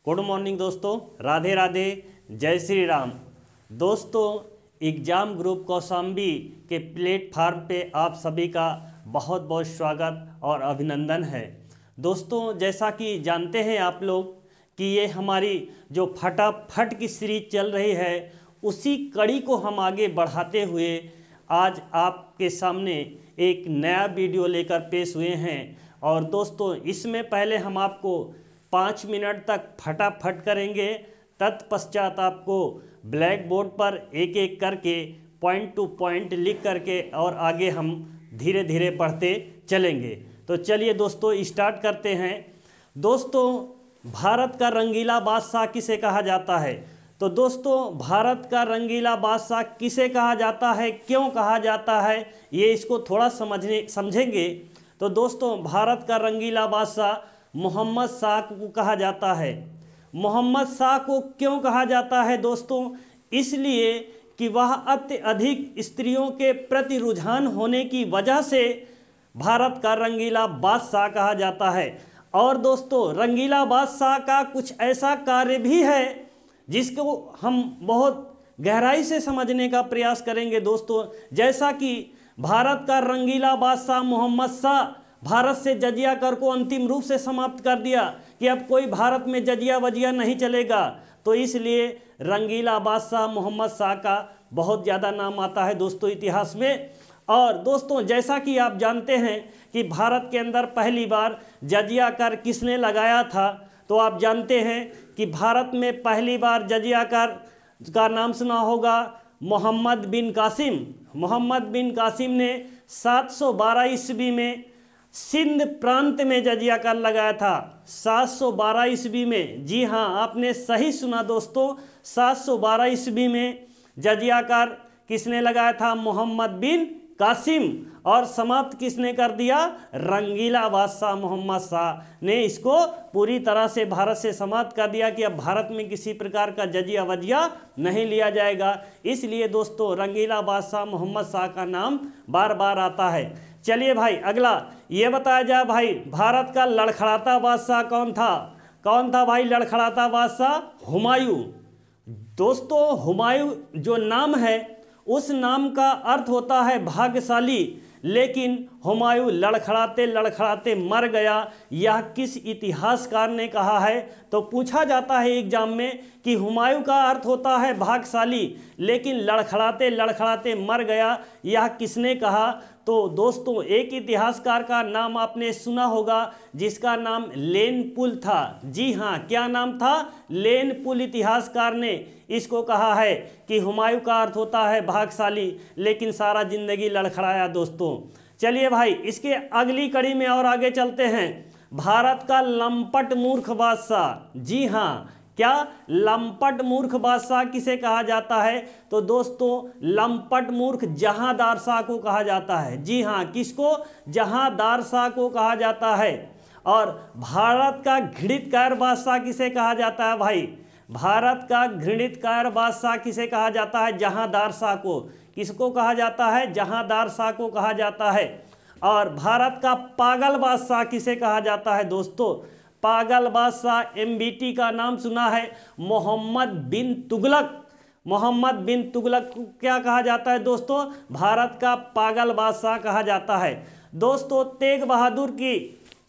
Good morning दोस्तों, राधे राधे, जय श्री राम। दोस्तों, एग्ज़ाम ग्रुप कौशाम्बी के प्लेटफार्म पे आप सभी का बहुत बहुत स्वागत और अभिनंदन है। दोस्तों, जैसा कि जानते हैं आप लोग कि ये हमारी जो फटाफट की सीरीज चल रही है, उसी कड़ी को हम आगे बढ़ाते हुए आज आपके सामने एक नया वीडियो लेकर पेश हुए हैं। और दोस्तों, इसमें पहले हम आपको 5 मिनट तक फटाफट करेंगे, तत्पश्चात आपको ब्लैक बोर्ड पर एक एक करके पॉइंट टू पॉइंट लिख करके और आगे हम धीरे धीरे बढ़ते चलेंगे। तो चलिए दोस्तों, स्टार्ट करते हैं। दोस्तों, भारत का रंगीला बादशाह किसे कहा जाता है? तो दोस्तों, भारत का रंगीला बादशाह किसे कहा जाता है, क्यों कहा जाता है, ये इसको थोड़ा समझेंगे। तो दोस्तों, भारत का रंगीला बादशाह मोहम्मद शाह को कहा जाता है। मोहम्मद शाह को क्यों कहा जाता है दोस्तों? इसलिए कि वह अत्यधिक स्त्रियों के प्रति रुझान होने की वजह से भारत का रंगीला बादशाह कहा जाता है। और दोस्तों, रंगीला बादशाह का कुछ ऐसा कार्य भी है जिसको हम बहुत गहराई से समझने का प्रयास करेंगे। दोस्तों, जैसा कि भारत का रंगीला बादशाह मोहम्मद शाह भारत से जजिया कर को अंतिम रूप से समाप्त कर दिया कि अब कोई भारत में जजिया वजिया नहीं चलेगा, तो इसलिए रंगीला बादशाह मोहम्मद शाह का बहुत ज़्यादा नाम आता है दोस्तों इतिहास में। और दोस्तों, जैसा कि आप जानते हैं कि भारत के अंदर पहली बार जजिया कर किसने लगाया था, तो आप जानते हैं कि भारत में पहली बार जजिया कर का नाम सुना होगा मोहम्मद बिन कासिम। मोहम्मद बिन कासिम ने 712 ईस्वी में सिंध प्रांत में जजिया कर लगाया था। 712 ईस्वी में, जी हाँ, आपने सही सुना दोस्तों, 712 ईस्वी में जजिया कर किसने लगाया था? मोहम्मद बिन कासिम। और समाप्त किसने कर दिया? रंगीला बादशाह मोहम्मद शाह ने इसको पूरी तरह से भारत से समाप्त कर दिया कि अब भारत में किसी प्रकार का जजिया वजिया नहीं लिया जाएगा। इसलिए दोस्तों, रंगीला बादशाह मोहम्मद शाह का नाम बार बार आता है। चलिए भाई, अगला ये बताया जाए भाई, भारत का लड़खड़ाता बादशाह कौन था? कौन था भाई लड़खड़ाता बादशाह? हुमायूं। दोस्तों, हुमायूं जो नाम है, उस नाम का अर्थ होता है भाग्यशाली, लेकिन हुमायूं लड़खड़ाते लड़खड़ाते मर गया। यह किस इतिहासकार ने कहा है? तो पूछा जाता है एग्जाम में कि हुमायूं का अर्थ होता है भाग्यशाली, लेकिन लड़खड़ाते लड़खड़ाते मर गया, यह किसने कहा? तो दोस्तों, एक इतिहासकार का नाम आपने सुना होगा जिसका नाम लेनपुल था। जी हाँ, क्या नाम था? लेनपुल इतिहासकार ने इसको कहा है कि हुमायूं का अर्थ होता है भाग्यशाली, लेकिन सारा जिंदगी लड़खड़ाया। दोस्तों, चलिए भाई, इसके अगली कड़ी में और आगे चलते हैं। भारत का लंपट मूर्ख बादशाह। जी हाँ, क्या लंपट मूर्ख बादशाह किसे कहा जाता है? तो दोस्तों, लंपट मूर्ख जहांदार शाह को कहा जाता है। जी हाँ, किसको? जहांदार शाह को कहा जाता है। और भारत का घृणित कायर बादशाह किसे कहा जाता है भाई? भारत का घृणित कायर बादशाह किसे कहा जाता है? जहांदार शाह को। किसको कहा जाता है? जहांदार शाह को कहा जाता है। और भारत का पागल बादशाह किसे कहा जाता है? दोस्तों, पागल बादशाह MBT का नाम सुना है? मोहम्मद बिन तुगलक। मोहम्मद बिन तुगलक को क्या कहा जाता है दोस्तों? भारत का पागल बादशाह कहा जाता है। दोस्तों, तेग बहादुर की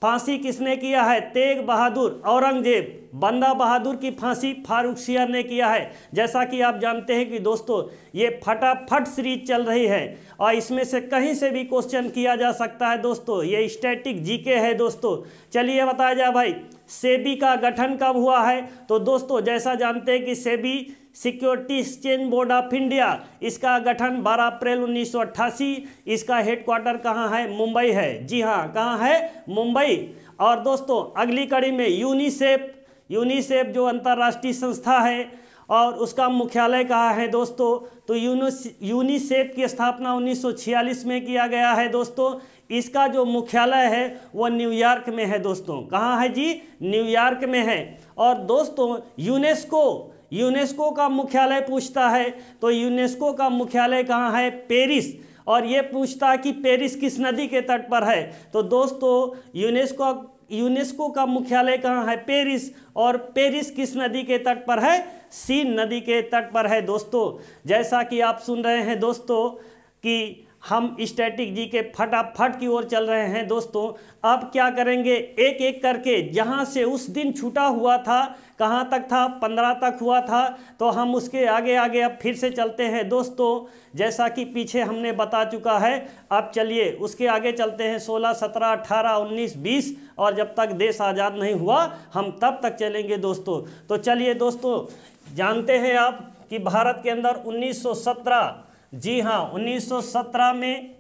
फांसी किसने किया है? तेग बहादुर, औरंगजेब। बंदा बहादुर की फांसी फारुखसियर ने किया है। जैसा कि आप जानते हैं कि दोस्तों, ये फटाफट सीरीज चल रही है और इसमें से कहीं से भी क्वेश्चन किया जा सकता है। दोस्तों, ये स्टैटिक जीके है। दोस्तों, चलिए बताया जाए भाई, सेबी का गठन कब हुआ है? तो दोस्तों, जैसा जानते हैं कि SEBI security exchange board of India, इसका गठन 12 अप्रैल 1988। इसका हेडक्वार्टर कहाँ है? मुंबई है। जी हाँ, कहाँ है? मुंबई। और दोस्तों, अगली कड़ी में यूनिसेफ जो अंतर्राष्ट्रीय संस्था है, और उसका मुख्यालय कहाँ है दोस्तों? तो यूनिसेफ की स्थापना 1946 में किया गया है। दोस्तों, इसका जो मुख्यालय है वो न्यूयॉर्क में है। दोस्तों, कहाँ है जी? न्यूयॉर्क में है। और दोस्तों, यूनेस्को का मुख्यालय पूछता है, तो यूनेस्को का मुख्यालय कहाँ है? पेरिस। और ये पूछता है कि पेरिस किस नदी के तट पर है? तो दोस्तों, यूनेस्को यूनेस्को का मुख्यालय कहाँ है? पेरिस। और पेरिस किस नदी के तट पर है? सीन नदी के तट पर है दोस्तों। जैसा कि आप सुन रहे हैं दोस्तों कि हम स्टैटिक जी के फटाफट की ओर चल रहे हैं दोस्तों। अब क्या करेंगे, एक एक करके जहाँ से उस दिन छूटा हुआ था, कहाँ तक था? 15 तक हुआ था, तो हम उसके आगे आगे अब फिर से चलते हैं दोस्तों। जैसा कि पीछे हमने बता चुका है, अब चलिए उसके आगे चलते हैं। 16, 17, 18, 19, 20 और जब तक देश आज़ाद नहीं हुआ हम तब तक चलेंगे दोस्तों। तो चलिए दोस्तों, जानते हैं आप कि भारत के अंदर 1917, जी हाँ 1917 में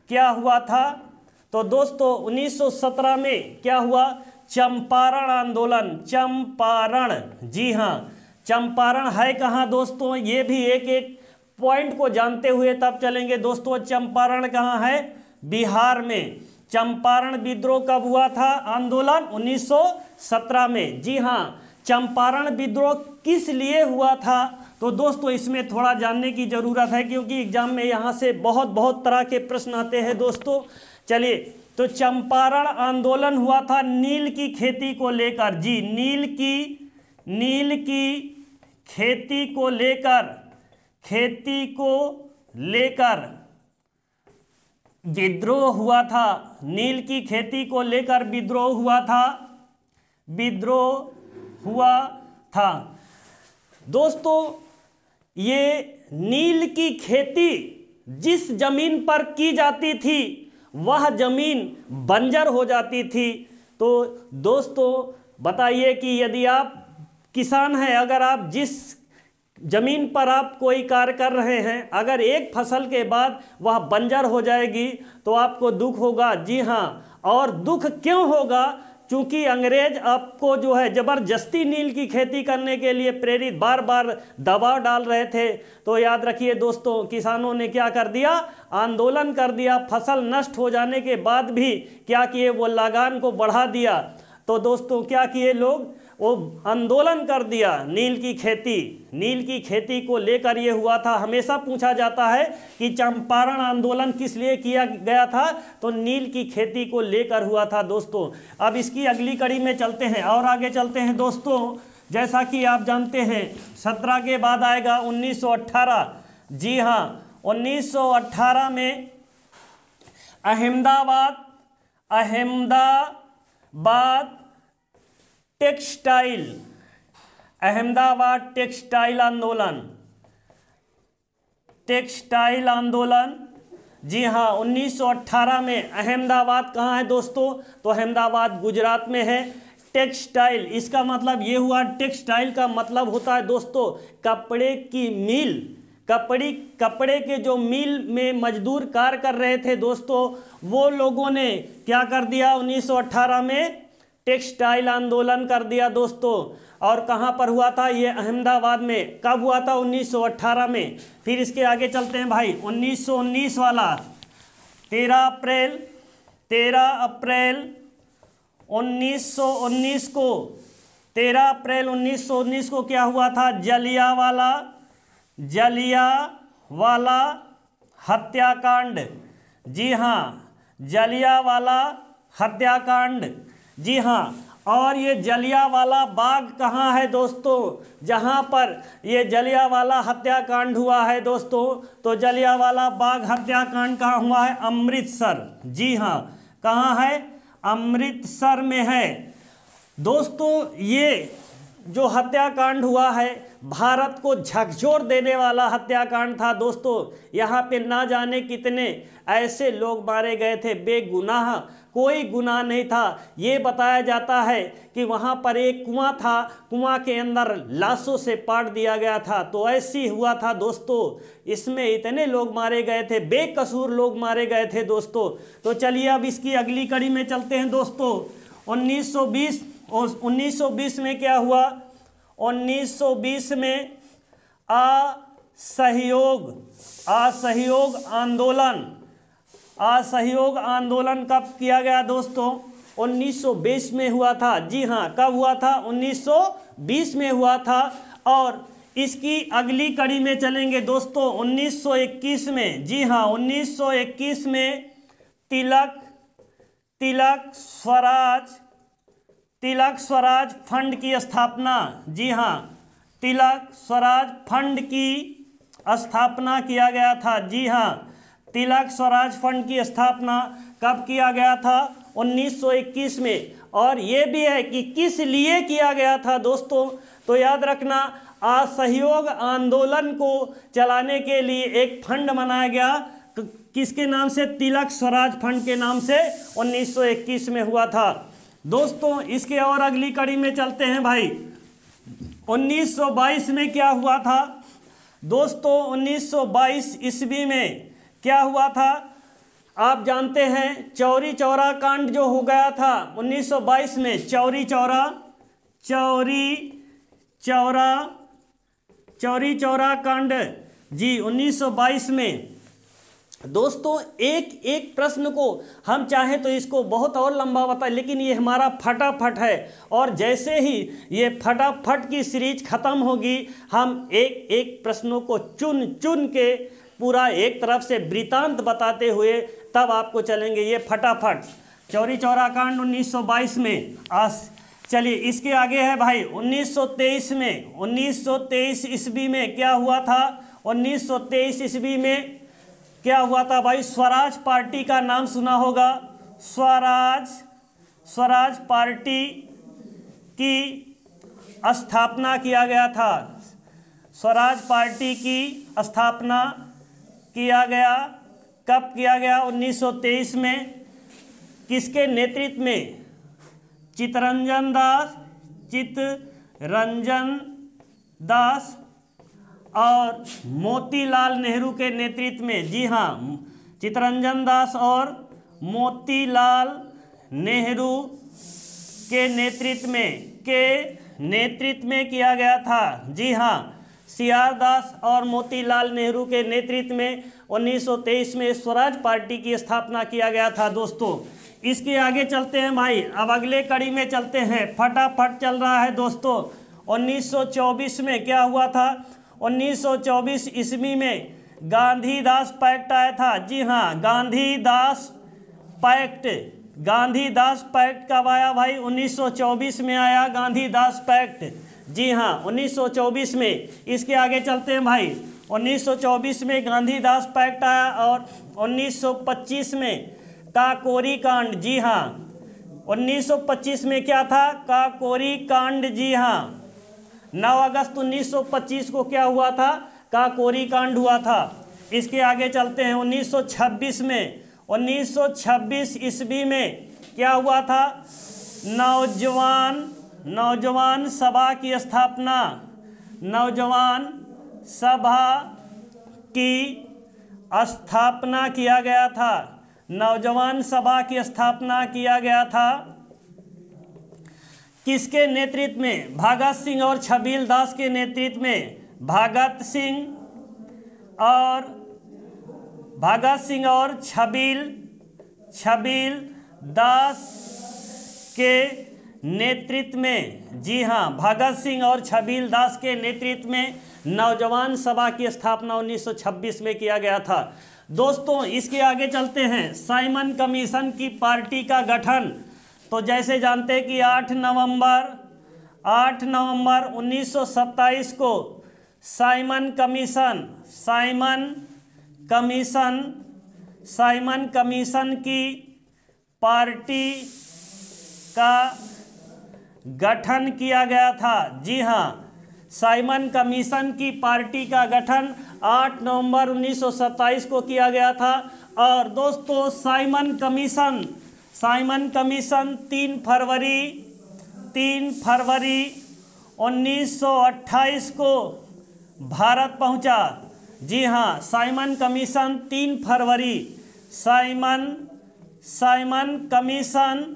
क्या हुआ था? तो दोस्तों 1917 में क्या हुआ? चंपारण आंदोलन। चंपारण, जी हाँ, चंपारण है कहाँ दोस्तों? ये भी एक एक पॉइंट को जानते हुए तब चलेंगे दोस्तों। चंपारण कहाँ है? बिहार में। चंपारण विद्रोह कब हुआ था? आंदोलन 1917 में। जी हाँ, चंपारण विद्रोह किस लिए हुआ था? तो दोस्तों इसमें थोड़ा जानने की ज़रूरत है, क्योंकि एग्जाम में यहाँ से बहुत तरह के प्रश्न आते हैं दोस्तों। चलिए, तो चंपारण आंदोलन हुआ था नील की खेती को लेकर। जी, नील की खेती को लेकर विद्रोह हुआ था। नील की खेती को लेकर विद्रोह हुआ था दोस्तों। ये नील की खेती जिस जमीन पर की जाती थी वह जमीन बंजर हो जाती थी। तो दोस्तों बताइए कि यदि आप किसान हैं, अगर आप जिस जमीन पर आप कोई कार्य कर रहे हैं, अगर एक फसल के बाद वह बंजर हो जाएगी तो आपको दुख होगा। जी हाँ, और दुख क्यों होगा? चूंकि अंग्रेज आपको जो है ज़बरदस्ती नील की खेती करने के लिए प्रेरित, बार बार दबाव डाल रहे थे। तो याद रखिए दोस्तों, किसानों ने क्या कर दिया? आंदोलन कर दिया। फसल नष्ट हो जाने के बाद भी क्या किए? वो लगान को बढ़ा दिया। तो दोस्तों क्या किए लोग? वो आंदोलन कर दिया। नील की खेती को लेकर ये हुआ था। हमेशा पूछा जाता है कि चंपारण आंदोलन किस लिए किया गया था? तो नील की खेती को लेकर हुआ था दोस्तों। अब इसकी अगली कड़ी में चलते हैं और आगे चलते हैं दोस्तों। जैसा कि आप जानते हैं 17 के बाद आएगा 1918। जी हाँ, 1918 में अहमदाबाद टेक्सटाइल आंदोलन। जी हाँ, 1918 में अहमदाबाद कहाँ है दोस्तों? तो अहमदाबाद गुजरात में है। टेक्सटाइल, इसका मतलब ये हुआ, टेक्सटाइल का मतलब होता है दोस्तों कपड़े की मिल। कपड़े के जो मिल में मजदूर कार्य कर रहे थे दोस्तों, वो लोगों ने क्या कर दिया? 1918 में टेक्सटाइल आंदोलन कर दिया दोस्तों। और कहाँ पर हुआ था? ये अहमदाबाद में। कब हुआ था? 1918 में। फिर इसके आगे चलते हैं भाई, 1919 वाला। 13 अप्रैल 1919 को 13 अप्रैल 1919 को क्या हुआ था? जलियांवाला हत्याकांड। जी हाँ, जलियांवाला हत्याकांड। जी हाँ, और ये जलियांवाला बाग कहाँ है दोस्तों? जहाँ पर ये जलियांवाला हत्याकांड हुआ है दोस्तों, तो जलियांवाला बाग हत्याकांड कहाँ हुआ है? अमृतसर। जी हाँ, कहाँ है? अमृतसर में है दोस्तों। ये जो हत्याकांड हुआ है भारत को झकझोर देने वाला हत्याकांड था दोस्तों। यहाँ पे ना जाने कितने ऐसे लोग मारे गए थे बेगुनाह, कोई गुनाह नहीं था। ये बताया जाता है कि वहाँ पर एक कुआं था, कुआं के अंदर लाशों से पाट दिया गया था। तो ऐसी हुआ था दोस्तों, इसमें इतने लोग मारे गए थे, बेकसूर लोग मारे गए थे दोस्तों। तो चलिए अब इसकी अगली कड़ी में चलते हैं दोस्तों। 1920 और 1920 में क्या हुआ? 1920 में असहयोग आंदोलन कब किया गया दोस्तों? 1920 में हुआ था। जी हाँ, कब हुआ था? 1920 में हुआ था। और इसकी अगली कड़ी में चलेंगे दोस्तों 1921 में। जी हाँ, 1921 में तिलक तिलक स्वराज फंड की स्थापना, जी हाँ, तिलक स्वराज फंड की स्थापना किया गया था। जी हाँ, तिलक स्वराज फंड की स्थापना कब किया गया था? 1921 में। और ये भी है कि किस लिए किया गया था दोस्तों, तो याद रखना, असहयोग आंदोलन को चलाने के लिए एक फंड बनाया गया, किसके नाम से? तिलक स्वराज फंड के नाम से 1921 में हुआ था दोस्तों। इसके और अगली कड़ी में चलते हैं भाई। 1922 में क्या हुआ था दोस्तों? 1922 ईस्वी में क्या हुआ था? आप जानते हैं चौरी चौरा कांड जो हो गया था 1922 में, चौरी चौरा कांड, जी 1922 में। दोस्तों एक एक प्रश्न को हम चाहें तो इसको बहुत और लंबा बताएं, लेकिन ये हमारा फटाफट है, और जैसे ही ये फटाफट की सीरीज खत्म होगी, हम एक एक प्रश्नों को चुन चुन के पूरा एक तरफ से वृतांत बताते हुए तब आपको चलेंगे ये फटाफट। चौरी चौरा कांड 1922 में। चलिए इसके आगे है भाई 1923 में। 1923 ईस्वी में क्या हुआ था? 1923 ईस्वी में क्या हुआ था भाई? स्वराज पार्टी का नाम सुना होगा। स्वराज पार्टी की स्थापना किया गया था। स्वराज पार्टी की स्थापना किया गया, कब किया गया? 1923 में। किसके नेतृत्व में? चित्तरंजन दास और मोतीलाल नेहरू के नेतृत्व में। जी हाँ, चित्तरंजन दास और मोतीलाल नेहरू के नेतृत्व में किया गया था। जी हाँ, सीआर दास और मोतीलाल नेहरू के नेतृत्व में 1923 में स्वराज पार्टी की स्थापना किया गया था दोस्तों। इसके आगे चलते हैं भाई, अब अगले कड़ी में चलते हैं, फटाफट चल रहा है दोस्तों। 1924 में क्या हुआ था? 1924 ईस्वी में गांधीदास पैक्ट आया था। जी हाँ, गांधीदास पैक्ट कब आया भाई? 1924 में आया गांधीदास पैक्ट। जी हाँ, 1924 में। इसके आगे चलते हैं भाई। 1924 में गांधीदास पैक्ट आया और 1925 में काकोरी कांड। जी हाँ, 1925 में क्या था? काकोरी कांड। जी हाँ, 9 अगस्त 1925 को क्या हुआ था? काकोरी कांड हुआ था। इसके आगे चलते हैं 1926 में। 1926 ईस्वी में क्या हुआ था? नौजवान सभा की स्थापना। नौजवान सभा की स्थापना किया गया था। नौजवान सभा की स्थापना किया गया था किसके नेतृत्व में? भगत सिंह और छबील दास के नेतृत्व में। भगत सिंह और छबील दास के नेतृत्व में। जी हाँ, भगत सिंह और छबील दास के नेतृत्व में नौजवान सभा की स्थापना 1926 में किया गया था दोस्तों। इसके आगे चलते हैं, साइमन कमीशन की पार्टी का गठन। तो जैसे जानते हैं कि 8 नवंबर 1927 को साइमन कमीशन की पार्टी का गठन किया गया था। जी हाँ, साइमन कमीशन की पार्टी का गठन 8 नवंबर 1927 को किया गया था। और दोस्तों साइमन कमीशन 3 फरवरी 1928 को भारत पहुंचा। जी हाँ, साइमन कमीशन 3 फरवरी साइमन कमीशन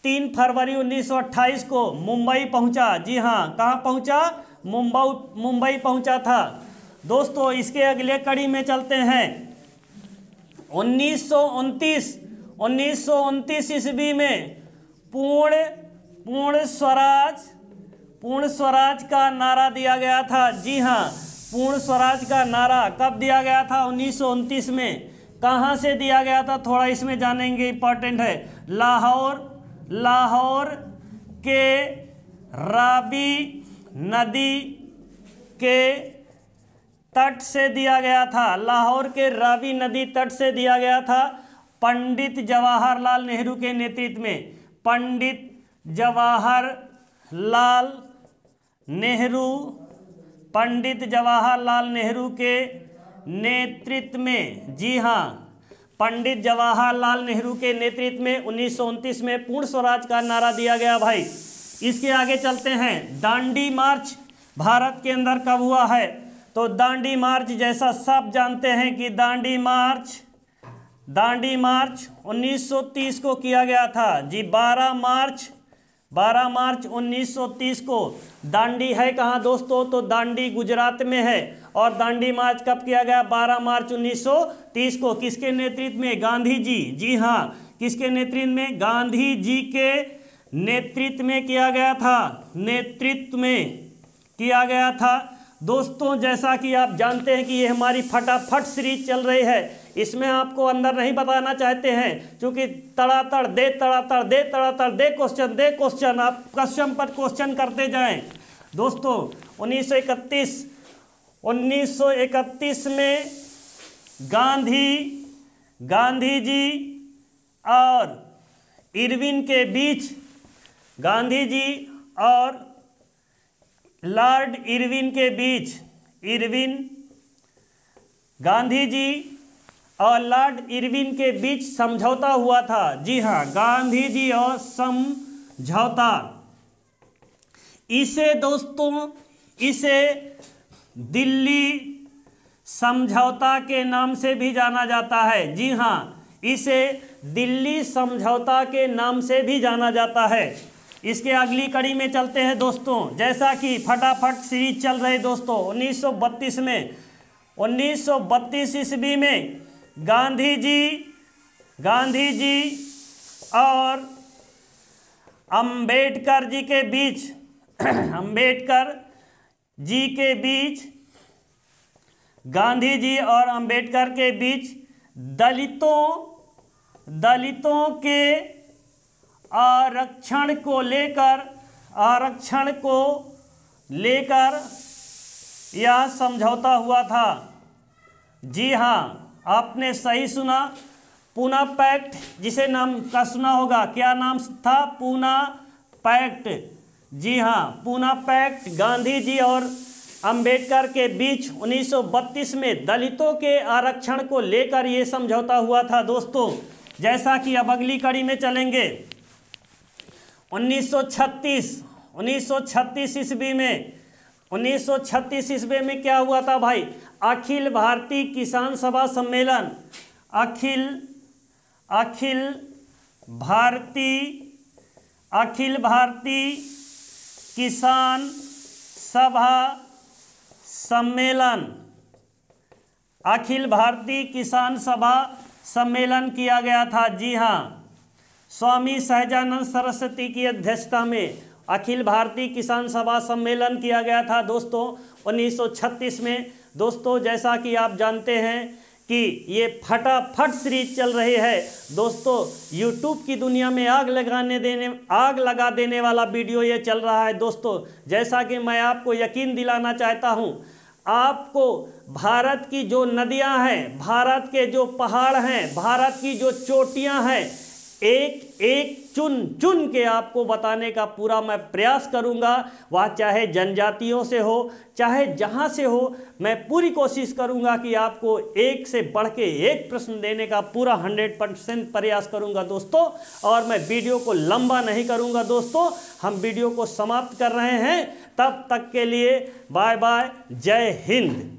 3 फरवरी 1928 को मुंबई पहुंचा। जी हाँ, कहाँ पहुंचा? मुंबई पहुंचा था दोस्तों। इसके अगले कड़ी में चलते हैं। 1929 ईस्वी में पूर्ण स्वराज का नारा दिया गया था। जी हाँ, पूर्ण स्वराज का नारा कब दिया गया था? 1929 में। कहाँ से दिया गया था, थोड़ा इसमें जानेंगे, इंपॉर्टेंट है। लाहौर के रावी नदी के तट से दिया गया था। लाहौर के रावी नदी तट से दिया गया था पंडित जवाहरलाल नेहरू के नेतृत्व में। पंडित जवाहरलाल नेहरू के नेतृत्व में, जी हाँ, पंडित जवाहरलाल नेहरू के नेतृत्व में 1929 में पूर्ण स्वराज का नारा दिया गया भाई। इसके आगे चलते हैं। दांडी मार्च भारत के अंदर कब हुआ है? तो दांडी मार्च जैसा सब जानते हैं कि दांडी मार्च 1930 को किया गया था जी। 12 मार्च 1930 को। दांडी है कहाँ दोस्तों? तो दांडी गुजरात में है। और दांडी मार्च कब किया गया? 12 मार्च 1930 को। किसके नेतृत्व में? गांधी जी, जी हाँ, किसके नेतृत्व में? गांधी जी के नेतृत्व में किया गया था। दोस्तों जैसा कि आप जानते हैं कि ये हमारी फटाफट सीरीज चल रही है, इसमें आपको अंदर नहीं बताना चाहते हैं क्योंकि तड़ातड़ दे क्वेश्चन, आप क्वेश्चन पर क्वेश्चन करते जाएं। दोस्तों 1931 में गांधी जी और इरविन के बीच, गांधी जी और लॉर्ड इरविन के बीच, गांधी जी और लॉर्ड इरविन के बीच समझौता हुआ था। जी हाँ, गांधी जी और समझौता। इसे दोस्तों दिल्ली समझौता के नाम से भी जाना जाता है। जी हाँ, इसे दिल्ली समझौता के नाम से भी जाना जाता है। इसके अगली कड़ी में चलते हैं दोस्तों। जैसा कि फटाफट सीरीज चल रही दोस्तों, 1932 ईस्वी में गांधी जी और अंबेडकर जी के बीच गांधी जी और अंबेडकर के बीच दलितों के आरक्षण को लेकर यह समझौता हुआ था। जी हाँ, आपने सही सुना, पूना पैक्ट, जिसे नाम का सुना होगा, क्या नाम था? पूना पैक्ट। जी हाँ, पूना पैक्ट गांधी जी और अंबेडकर के बीच 1932 में दलितों के आरक्षण को लेकर ये समझौता हुआ था दोस्तों। जैसा कि अब अगली कड़ी में चलेंगे। 1936 ईस्वी में क्या हुआ था भाई? अखिल भारतीय किसान सभा सम्मेलन, अखिल भारतीय किसान सभा सम्मेलन, अखिल भारतीय किसान सभा सम्मेलन किया गया था। जी हाँ, स्वामी सहजानंद सरस्वती की अध्यक्षता में अखिल भारतीय किसान सभा सम्मेलन किया गया था दोस्तों 1936 में। दोस्तों जैसा कि आप जानते हैं कि ये फटाफट सीरीज चल रही है दोस्तों, YouTube की दुनिया में आग लगा देने वाला वीडियो ये चल रहा है दोस्तों। जैसा कि मैं आपको यकीन दिलाना चाहता हूँ, आपको भारत की जो नदियाँ हैं, भारत के जो पहाड़ हैं, भारत की जो चोटियाँ हैं, एक एक चुन के आपको बताने का पूरा मैं प्रयास करूंगा। वह चाहे जनजातियों से हो, चाहे जहां से हो, मैं पूरी कोशिश करूंगा कि आपको एक से बढ़ के एक प्रश्न देने का पूरा 100% प्रयास करूंगा दोस्तों। और मैं वीडियो को लंबा नहीं करूंगा दोस्तों, हम वीडियो को समाप्त कर रहे हैं। तब तक के लिए बाय बाय, जय हिंद।